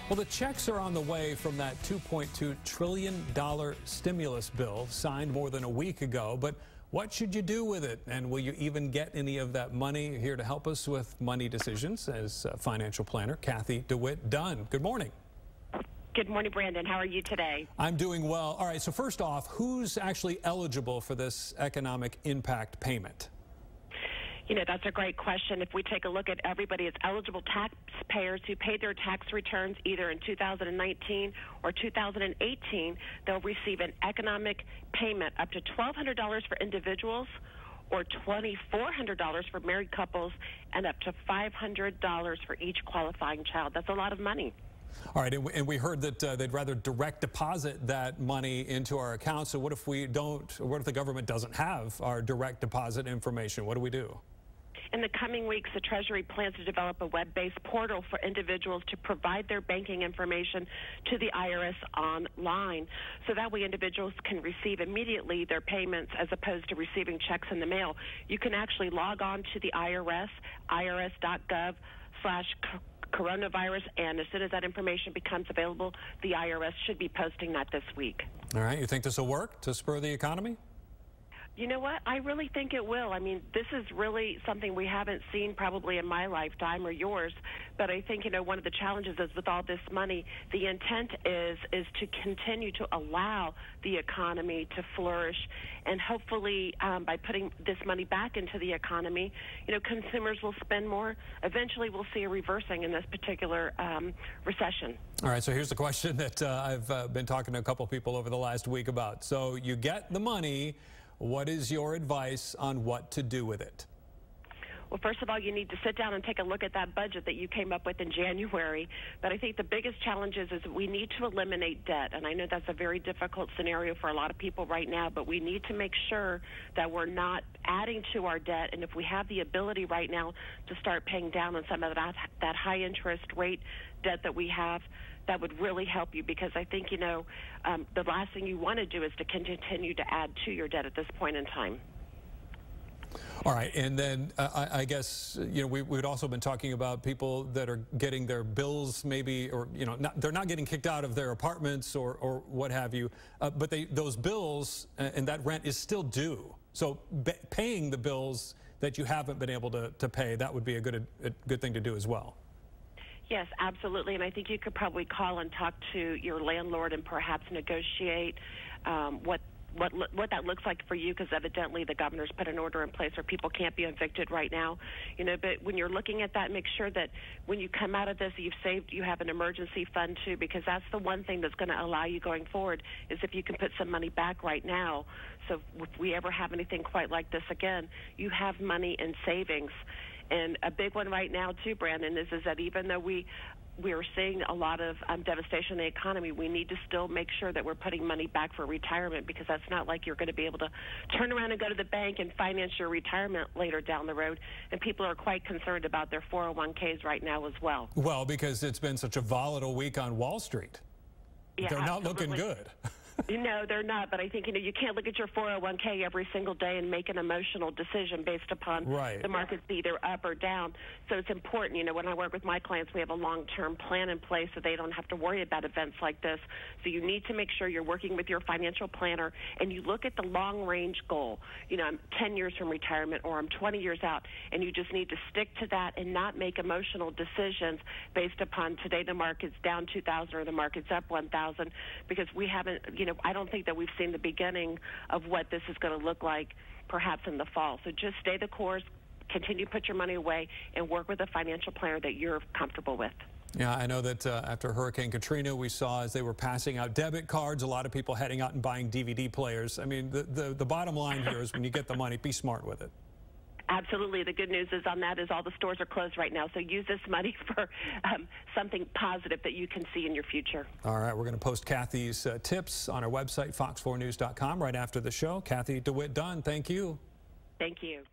Well, the checks are on the way from that $2.2 trillion stimulus bill signed more than a week ago. But what should you do with it? And will you even get any of that money? Here to help us with money decisions is financial planner Cathy DeWitt Dunn. Good morning. Good morning, Brandon. How are you today? I'm doing well. All right, so first off, who's actually eligible for this economic impact payment? You know, that's a great question. If we take a look at everybody, it's eligible taxpayers who paid their tax returns either in 2019 or 2018. They'll receive an economic payment up to $1,200 for individuals or $2,400 for married couples and up to $500 for each qualifying child. That's a lot of money. All right, and we heard that they'd rather direct deposit that money into our accounts. So what if we don't, or what if the government doesn't have our direct deposit information? What do we do? In the coming weeks, the Treasury plans to develop a web-based portal for individuals to provide their banking information to the IRS online. So that way individuals can receive immediately their payments as opposed to receiving checks in the mail. You can actually log on to the IRS, irs.gov/coronavirus, and as soon as that information becomes available, the IRS should be posting that this week. All right, you think this will work to spur the economy? You know what? I really think it will. I mean, this is really something we haven't seen probably in my lifetime or yours. But I think, you know, one of the challenges is with all this money, the intent is to continue to allow the economy to flourish. And hopefully by putting this money back into the economy, you know, consumers will spend more. Eventually we'll see a reversing in this particular recession. All right, so here's the question that I've been talking to a couple people over the last week about. So you get the money. What is your advice on what to do with it? Well, first of all, you need to sit down and take a look at that budget that you came up with in January. But I think the biggest challenge is we need to eliminate debt. And I know that's a very difficult scenario for a lot of people right now, but we need to make sure that we're not adding to our debt. And if we have the ability right now to start paying down on some of that high interest rate debt that we have, that would really help you, because I think, you know, the last thing you want to do is to continue to add to your debt at this point in time. All right, and then I guess, you know, we've also been talking about people that are getting their bills maybe, or, you know, they're not getting kicked out of their apartments or what have you, but those bills and that rent is still due. So paying the bills that you haven't been able to pay, that would be a good thing to do as well. Yes, absolutely, and I think you could probably call and talk to your landlord and perhaps negotiate what that looks like for you, because evidently the governor's put an order in place where people can't be evicted right now. You know, but when you're looking at that, make sure that when you come out of this, you have an emergency fund too, because that's the one thing that's going to allow you going forward is if you can put some money back right now. So if we ever have anything quite like this again, you have money in savings. And a big one right now too, Brandon, is that even though we are seeing a lot of devastation in the economy, we need to still make sure that we're putting money back for retirement, because that's not like you're going to be able to turn around and go to the bank and finance your retirement later down the road. And people are quite concerned about their 401ks right now as well. Well, because it's been such a volatile week on Wall Street. Yeah, they're not looking good. No, they're not. But I think, you know, you can't look at your 401k every single day and make an emotional decision based upon the markets either up or down. So it's important, you know, when I work with my clients, we have a long-term plan in place so they don't have to worry about events like this. So you need to make sure you're working with your financial planner and you look at the long-range goal. You know, I'm 10 years from retirement or I'm 20 years out, and you just need to stick to that and not make emotional decisions based upon today the market's down 2,000 or the market's up 1,000, because we haven't, you know, I don't think that we've seen the beginning of what this is going to look like perhaps in the fall. So just stay the course, continue to put your money away, and work with a financial planner that you're comfortable with. Yeah, I know that after Hurricane Katrina, we saw as they were passing out debit cards, a lot of people heading out and buying DVD players. I mean, the bottom line here is when you get the money, be smart with it. Absolutely. The good news is on that is all the stores are closed right now. So use this money for something positive that you can see in your future. All right. We're going to post Cathy's tips on our website, fox4news.com, right after the show. Cathy DeWitt Dunn, thank you. Thank you.